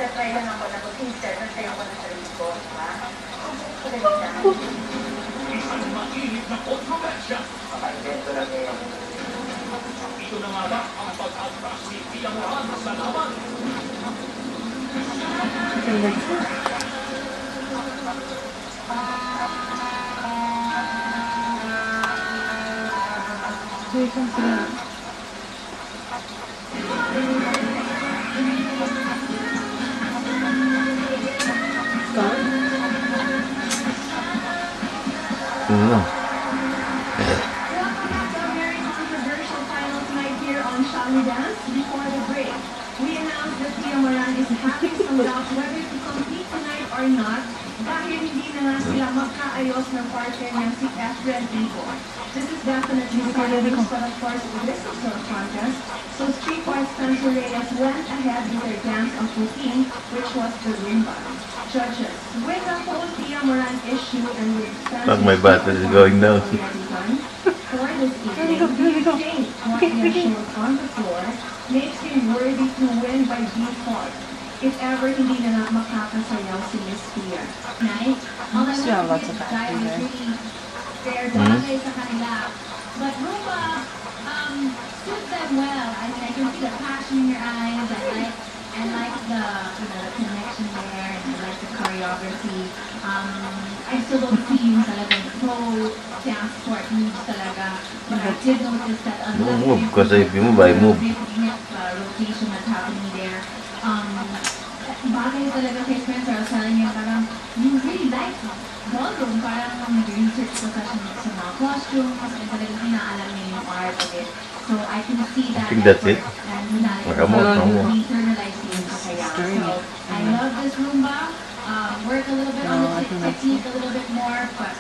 nagtatry lang ako na mag-instead, nagtry ako ng sarili ko, diba? So, Isang mainit na kontrobersya. Maka-invento lang ngayon. Ito na nga ba ang pag-atras ni Pia Morales sa laban? Before the break, we announced that Pia Morales is having some doubts whether to compete tonight or not dahil hindi na nga sila magkaayos ng partner niya si Efren Ivo. This is definitely sad news, but of course this is no contest. So Streetwise Spencer Reyes went ahead with their dance of routine, which was the Rumba. Judges, with the whole Pia Moran issue and with Spencer's my battle is going down. For this evening, do you think what he showed on the floor makes him worthy to win by default if ever hindi na nga makakasayaw si Miss Pia? Night. Yeah, lots of that in there. Fair dahil sa kanila. But Rumba suits them well. I mean, I can see the passion in your eyes. I like the the connection there, and I like the choreography. I still don't see you talagang pro dance sport moves talaga. But I did notice that a little move, because if you move, I move. Rotation that's happening there. Bagay talaga kay Spencer, I was telling him parang you really like ballroom, parang nag-research ko sa mga costumes, and talagang inaalam niya yung art of it. So I can see that. I think that's it. And we internalize yung sayaw. So I love this Rumba. Work a little bit on the technique a little bit more, but